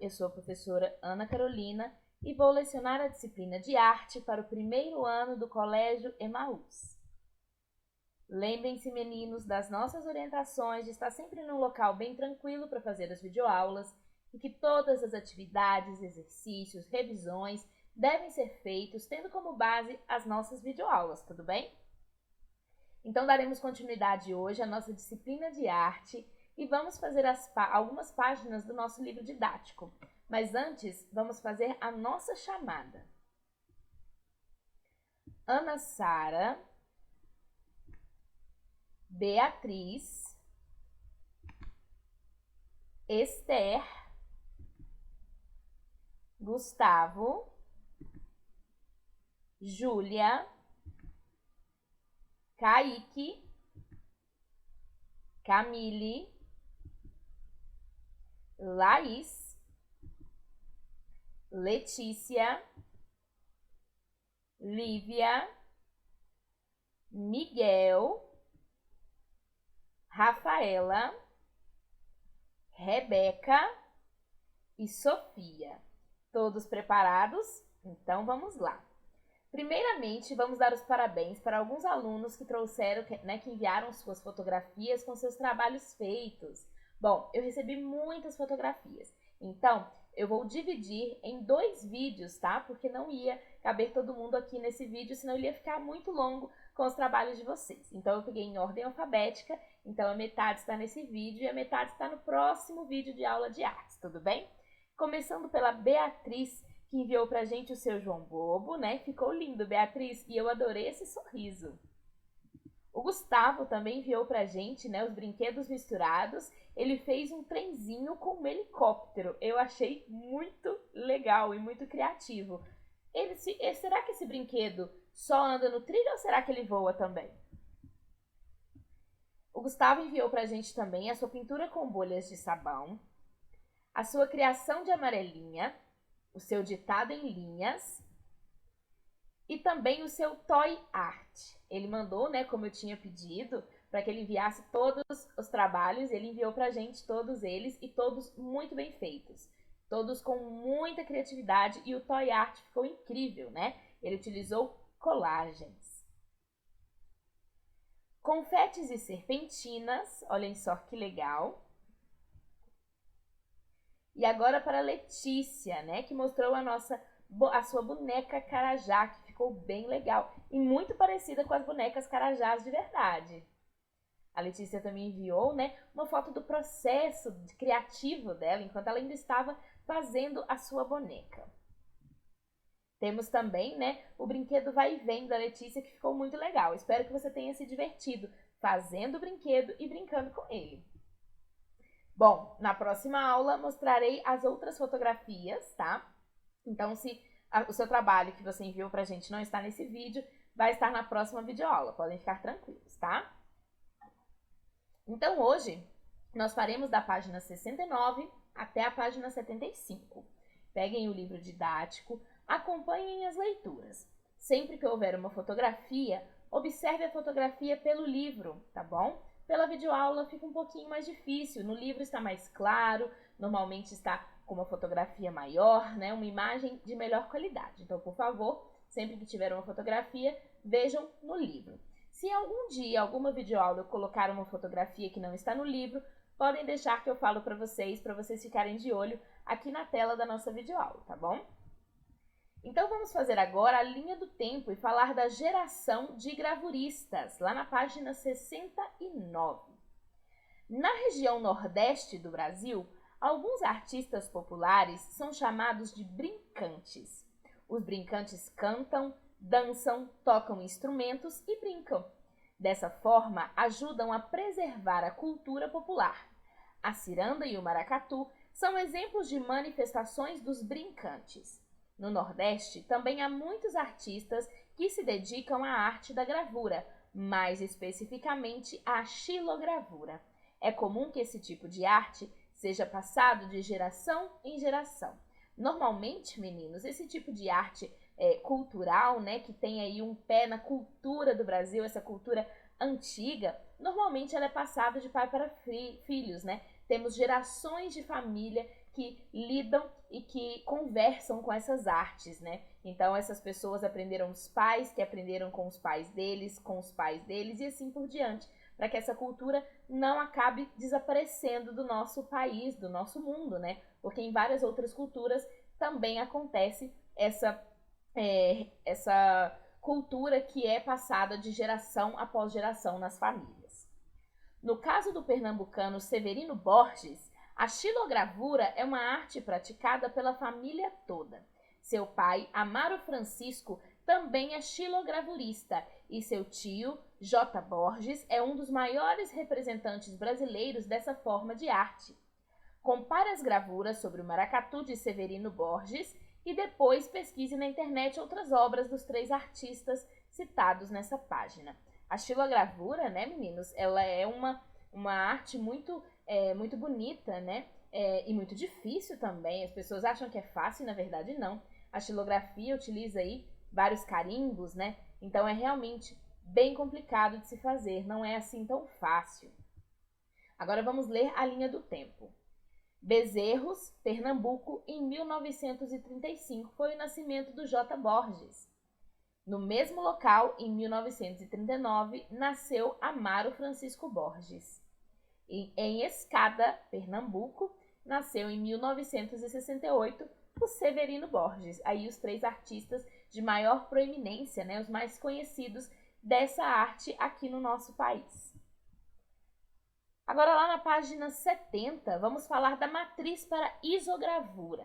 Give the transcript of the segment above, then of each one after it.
eu sou a professora Ana Carolina e vou lecionar a disciplina de arte para o primeiro ano do Colégio Emaús. Lembrem-se, meninos, das nossas orientações de estar sempre num local bem tranquilo para fazer as videoaulas e que todas as atividades, exercícios, revisões devem ser feitos tendo como base as nossas videoaulas, tudo bem? Então daremos continuidade hoje à nossa disciplina de arte e vamos fazer algumas páginas do nosso livro didático. Mas antes, vamos fazer a nossa chamada. Ana Sara, Beatriz, Esther, Gustavo, Júlia, Kaique, Camille, Laís, Letícia, Lívia, Miguel, Rafaela, Rebeca e Sofia. Todos preparados? Então vamos lá. Primeiramente, vamos dar os parabéns para alguns alunos que trouxeram, que enviaram suas fotografias com seus trabalhos feitos. Bom, eu recebi muitas fotografias, então eu vou dividir em 2 vídeos, tá? Porque não ia caber todo mundo aqui nesse vídeo, senão ele ia ficar muito longo com os trabalhos de vocês. Então eu peguei em ordem alfabética, então a metade está nesse vídeo e a metade está no próximo vídeo de aula de artes, tudo bem? Começando pela Beatriz, que enviou pra gente o seu João Bobo, né? Ficou lindo, Beatriz, e eu adorei esse sorriso. O Gustavo também enviou pra gente, né, os brinquedos misturados. Ele fez um trenzinho com um helicóptero. Eu achei muito legal e muito criativo. Será que esse brinquedo só anda no trilho ou será que ele voa também? O Gustavo enviou pra gente também a sua pintura com bolhas de sabão, a sua criação de amarelinha, o seu ditado em linhas e também o seu toy art. Ele mandou, né, como eu tinha pedido, para que ele enviasse todos os trabalhos, ele enviou pra gente todos eles e todos muito bem feitos. Todos com muita criatividade e o toy art ficou incrível, né? Ele utilizou colagens. Confetes e serpentinas, olhem só que legal. E agora para a Letícia, né, que mostrou a sua boneca Carajá, que ficou bem legal e muito parecida com as bonecas Carajás de verdade. A Letícia também enviou, né, uma foto do processo criativo dela, enquanto ela ainda estava fazendo a sua boneca. Temos também, né, o brinquedo vai e vem da Letícia, que ficou muito legal. Espero que você tenha se divertido fazendo o brinquedo e brincando com ele. Bom, na próxima aula mostrarei as outras fotografias, tá? Então, se o seu trabalho que você enviou pra gente não está nesse vídeo, vai estar na próxima videoaula. Podem ficar tranquilos, tá? Então, hoje, nós faremos da página 69 até a página 75. Peguem o livro didático, acompanhem as leituras. Sempre que houver uma fotografia, observe a fotografia pelo livro, tá bom? Pela videoaula fica um pouquinho mais difícil, no livro está mais claro, normalmente está com uma fotografia maior, né? Uma imagem de melhor qualidade. Então, por favor, sempre que tiver uma fotografia, vejam no livro. Se algum dia, alguma videoaula eu colocar uma fotografia que não está no livro, podem deixar que eu falo para vocês ficarem de olho aqui na tela da nossa videoaula, tá bom? Então vamos fazer agora a linha do tempo e falar da geração de gravuristas, lá na página 69. Na região nordeste do Brasil, alguns artistas populares são chamados de brincantes. Os brincantes cantam, dançam, tocam instrumentos e brincam. Dessa forma, ajudam a preservar a cultura popular. A ciranda e o maracatu são exemplos de manifestações dos brincantes. No Nordeste, também há muitos artistas que se dedicam à arte da gravura, mais especificamente à xilogravura. É comum que esse tipo de arte seja passado de geração em geração. Normalmente, meninos, esse tipo de arte cultural, né, que tem aí um pé na cultura do Brasil, essa cultura antiga, normalmente ela é passada de pai para filhos, né? Temos gerações de família que lidam e que conversam com essas artes, né? Então essas pessoas aprenderam os pais, que aprenderam com os pais deles, e assim por diante, para que essa cultura não acabe desaparecendo do nosso país, do nosso mundo, né? Porque em várias outras culturas também acontece essa cultura que é passada de geração após geração nas famílias. No caso do pernambucano Severino Borges, a xilogravura é uma arte praticada pela família toda. Seu pai, Amaro Francisco, também é xilogravurista e seu tio, J. Borges, é um dos maiores representantes brasileiros dessa forma de arte. Compare as gravuras sobre o maracatu de Severino Borges e depois pesquise na internet outras obras dos 3 artistas citados nessa página. A xilogravura, né, meninos, ela é uma arte muito bonita, né, e muito difícil também. As pessoas acham que é fácil, na verdade não. A xilografia utiliza aí vários carimbos, né, então é realmente bem complicado de se fazer, não é assim tão fácil. Agora vamos ler a linha do tempo. Bezerros, Pernambuco, em 1935, foi o nascimento do J. Borges. No mesmo local, em 1939, nasceu Amaro Francisco Borges. Em Escada, Pernambuco, nasceu em 1968 o Severino Borges. Aí os 3 artistas de maior proeminência, né, os mais conhecidos dessa arte aqui no nosso país. Agora lá na página 70, vamos falar da matriz para isogravura.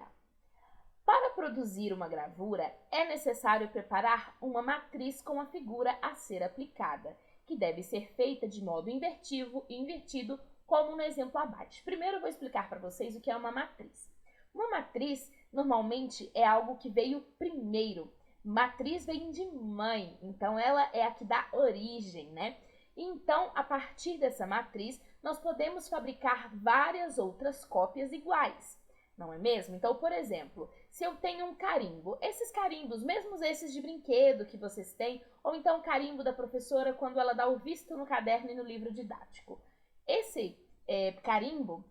Para produzir uma gravura, é necessário preparar uma matriz com a figura a ser aplicada, que deve ser feita de modo invertido, como no exemplo abaixo. Primeiro eu vou explicar para vocês o que é uma matriz. Uma matriz, normalmente, é algo que veio primeiro. Matriz vem de mãe, então ela é a que dá origem, né? Então, a partir dessa matriz, nós podemos fabricar várias outras cópias iguais, não é mesmo? Então, por exemplo, se eu tenho um carimbo, esses carimbos, mesmo esses de brinquedo que vocês têm, ou então o carimbo da professora quando ela dá o visto no caderno e no livro didático. Esse carimbo,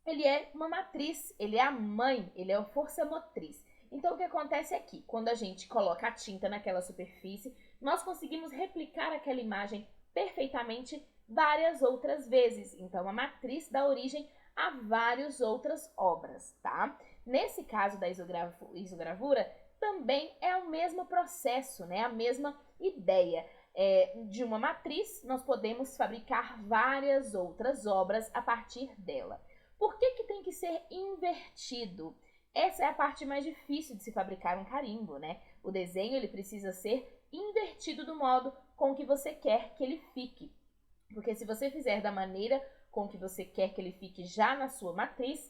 ele é uma matriz, ele é a mãe, ele é a força motriz. Então, o que acontece aqui? Quando a gente coloca a tinta naquela superfície, nós conseguimos replicar aquela imagem perfeitamente várias outras vezes. Então, a matriz dá origem a várias outras obras, tá? Nesse caso da isogravura, também é o mesmo processo, né? A mesma ideia. De uma matriz, nós podemos fabricar várias outras obras a partir dela. Por que tem que ser invertido? Essa é a parte mais difícil de se fabricar um carimbo, né? O desenho ele precisa ser invertido do modo com que você quer que ele fique. Porque se você fizer da maneira com que você quer que ele fique já na sua matriz,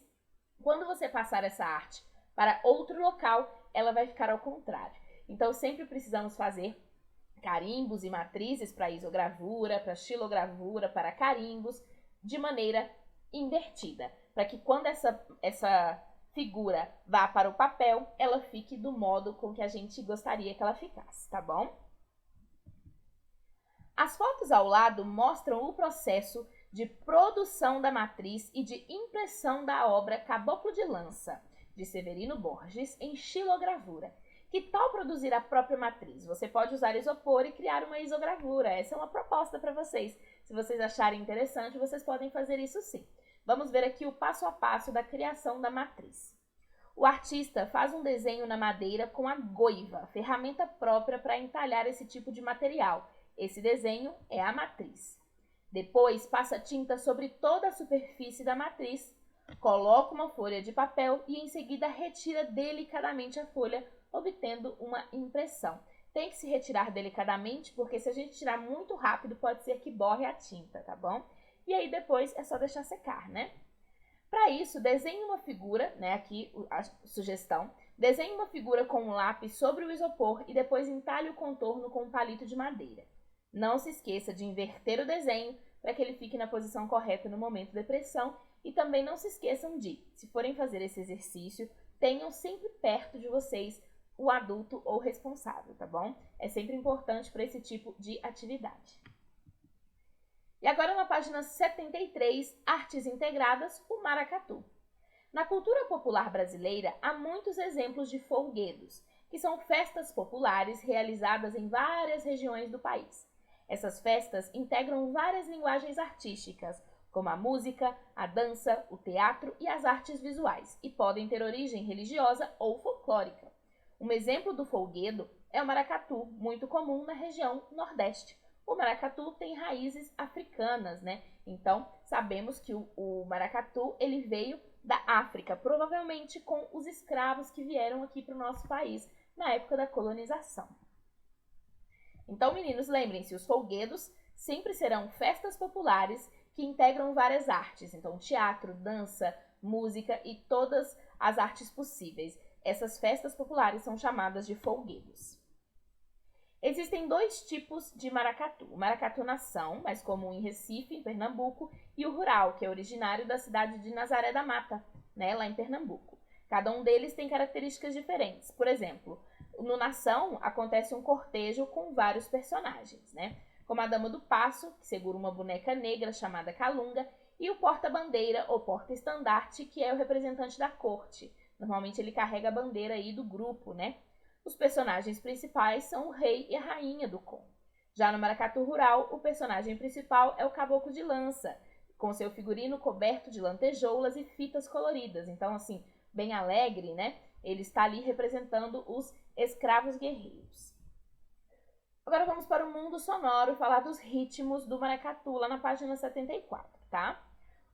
quando você passar essa arte para outro local, ela vai ficar ao contrário. Então, sempre precisamos fazer carimbos e matrizes para isogravura, para xilogravura, para carimbos, de maneira invertida, para que quando essa figura vá para o papel, ela fique do modo com que a gente gostaria que ela ficasse, tá bom? As fotos ao lado mostram o processo de produção da matriz e de impressão da obra Caboclo de Lança, de Severino Borges, em xilogravura. Que tal produzir a própria matriz? Você pode usar isopor e criar uma isogravura. Essa é uma proposta para vocês. Se vocês acharem interessante, vocês podem fazer isso sim. Vamos ver aqui o passo a passo da criação da matriz. O artista faz um desenho na madeira com a goiva, ferramenta própria para entalhar esse tipo de material. Esse desenho é a matriz. Depois, passa tinta sobre toda a superfície da matriz, coloca uma folha de papel e em seguida retira delicadamente a folha, obtendo uma impressão. Tem que se retirar delicadamente, porque se a gente tirar muito rápido, pode ser que borre a tinta, tá bom? E aí depois é só deixar secar, né? Para isso, desenhe uma figura, né? Aqui a sugestão. Desenhe uma figura com um lápis sobre o isopor e depois entalhe o contorno com um palito de madeira. Não se esqueça de inverter o desenho para que ele fique na posição correta no momento da pressão e também não se esqueçam de, se forem fazer esse exercício, tenham sempre perto de vocês o adulto ou responsável, tá bom? É sempre importante para esse tipo de atividade. E agora na página 73, Artes Integradas, o maracatu. Na cultura popular brasileira, há muitos exemplos de folguedos, que são festas populares realizadas em várias regiões do país. Essas festas integram várias linguagens artísticas, como a música, a dança, o teatro e as artes visuais, e podem ter origem religiosa ou folclórica. Um exemplo do folguedo é o maracatu, muito comum na região Nordeste. O maracatu tem raízes africanas, né? Então, sabemos que o maracatu ele veio da África, provavelmente com os escravos que vieram aqui para o nosso país na época da colonização. Então, meninos, lembrem-se, os folguedos sempre serão festas populares que integram várias artes, então teatro, dança, música e todas as artes possíveis. Essas festas populares são chamadas de folguedos. Existem dois tipos de maracatu. O maracatu nação, mais comum em Recife, em Pernambuco, e o rural, que é originário da cidade de Nazaré da Mata, né, lá em Pernambuco. Cada um deles tem características diferentes. Por exemplo, no nação acontece um cortejo com vários personagens, né? Como a dama do passo, que segura uma boneca negra chamada calunga, e o porta-bandeira ou porta-estandarte, que é o representante da corte. Normalmente ele carrega a bandeira aí do grupo, né? Os personagens principais são o rei e a rainha do conto. Já no maracatu rural, o personagem principal é o caboclo de lança, com seu figurino coberto de lantejoulas e fitas coloridas. Então, assim, bem alegre, né? Ele está ali representando os escravos guerreiros. Agora vamos para o mundo sonoro falar dos ritmos do maracatu, lá na página 74, tá?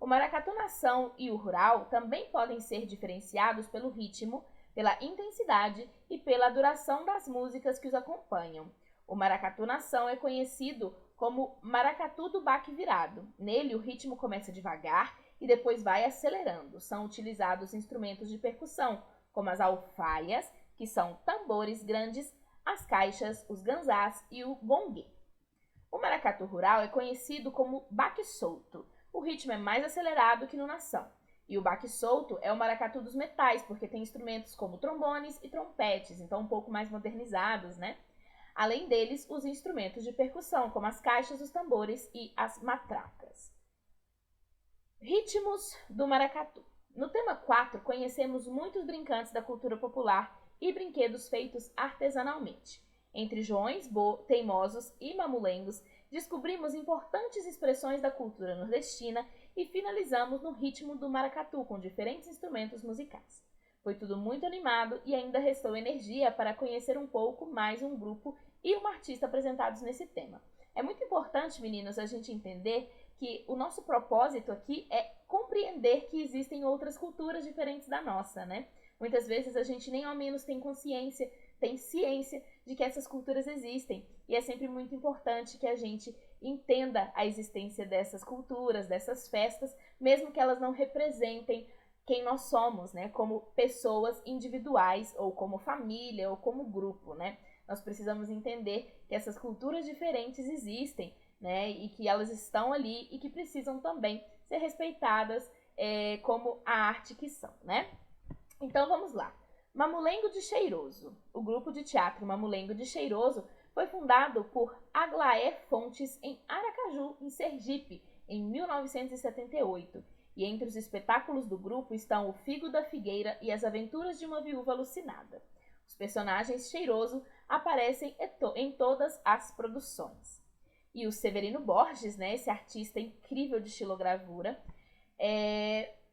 O maracatu nação e o rural também podem ser diferenciados pelo ritmo, pela intensidade e pela duração das músicas que os acompanham. O maracatu nação é conhecido como maracatu do baque virado. Nele, o ritmo começa devagar e depois vai acelerando. São utilizados instrumentos de percussão, como as alfaias, que são tambores grandes, as caixas, os ganzás e o gongue. O maracatu rural é conhecido como baque solto. O ritmo é mais acelerado que no nação. E o baque solto é o maracatu dos metais, porque tem instrumentos como trombones e trompetes, então um pouco mais modernizados, né? Além deles, os instrumentos de percussão, como as caixas, os tambores e as matracas. Ritmos do maracatu. No tema 4, conhecemos muitos brincantes da cultura popular e brinquedos feitos artesanalmente. Entre joões, teimosos e mamulengos, descobrimos importantes expressões da cultura nordestina e finalizamos no ritmo do maracatu, com diferentes instrumentos musicais. Foi tudo muito animado e ainda restou energia para conhecer um pouco mais um grupo e uma artista apresentados nesse tema. É muito importante, meninos, a gente entender que o nosso propósito aqui é compreender que existem outras culturas diferentes da nossa, né? Muitas vezes a gente nem ao menos tem consciência, tem ciência de que essas culturas existem. E é sempre muito importante que a gente entenda a existência dessas culturas, dessas festas, mesmo que elas não representem quem nós somos, né? Como pessoas individuais, ou como família, ou como grupo, né? Nós precisamos entender que essas culturas diferentes existem, né? E que elas estão ali e que precisam também ser respeitadas como a arte que são, né? Então vamos lá. Mamulengo de Cheiroso. O grupo de teatro Mamulengo de Cheiroso foi fundado por Aglaé Fontes em Aracaju, em Sergipe, em 1978. E entre os espetáculos do grupo estão O Figo da Figueira e As Aventuras de uma Viúva Alucinada. Os personagens Cheiroso aparecem em todas as produções. E o Severino Borges, né, esse artista incrível de xilogravura,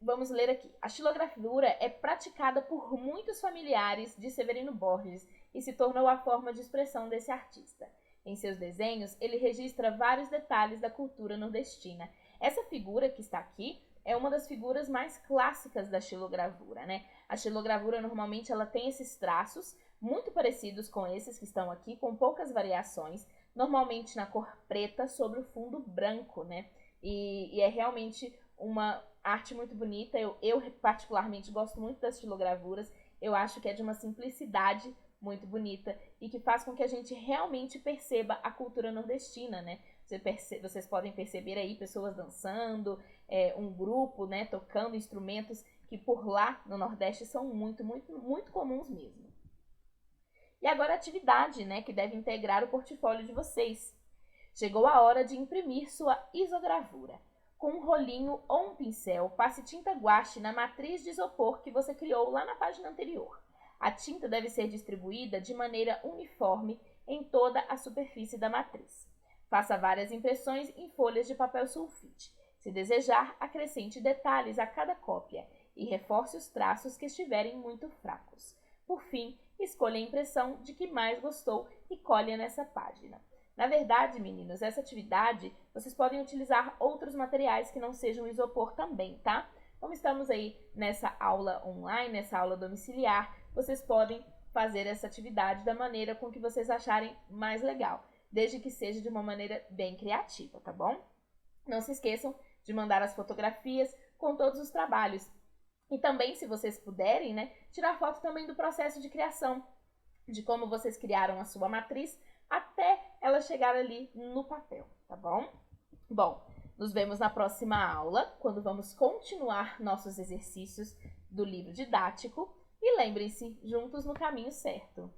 vamos ler aqui. A xilogravura é praticada por muitos familiares de Severino Borges e se tornou a forma de expressão desse artista. Em seus desenhos, ele registra vários detalhes da cultura nordestina. Essa figura que está aqui é uma das figuras mais clássicas da xilogravura, né? A xilogravura normalmente ela tem esses traços muito parecidos com esses que estão aqui, com poucas variações, normalmente na cor preta sobre o fundo branco, né? E é realmente uma arte muito bonita. Eu particularmente gosto muito das xilogravuras. Eu acho que é de uma simplicidade muito bonita e que faz com que a gente realmente perceba a cultura nordestina, né? Vocês podem perceber aí pessoas dançando, um grupo, né, tocando instrumentos que por lá no Nordeste são muito, muito, muito comuns mesmo. E agora a atividade, né, que deve integrar o portfólio de vocês. Chegou a hora de imprimir sua isogravura. Com um rolinho ou um pincel, passe tinta guache na matriz de isopor que você criou lá na página anterior. A tinta deve ser distribuída de maneira uniforme em toda a superfície da matriz. Faça várias impressões em folhas de papel sulfite. Se desejar, acrescente detalhes a cada cópia e reforce os traços que estiverem muito fracos. Por fim, escolha a impressão de que mais gostou e colhe nessa página. Na verdade, meninos, essa atividade vocês podem utilizar outros materiais que não sejam isopor também, tá? Como estamos aí nessa aula online, nessa aula domiciliar, vocês podem fazer essa atividade da maneira com que vocês acharem mais legal, desde que seja de uma maneira bem criativa, tá bom? Não se esqueçam de mandar as fotografias com todos os trabalhos. E também, se vocês puderem, né, tirar foto também do processo de criação, de como vocês criaram a sua matriz até ela chegar ali no papel, tá bom? Bom, nos vemos na próxima aula, quando vamos continuar nossos exercícios do livro didático. E lembrem-se, juntos no caminho certo.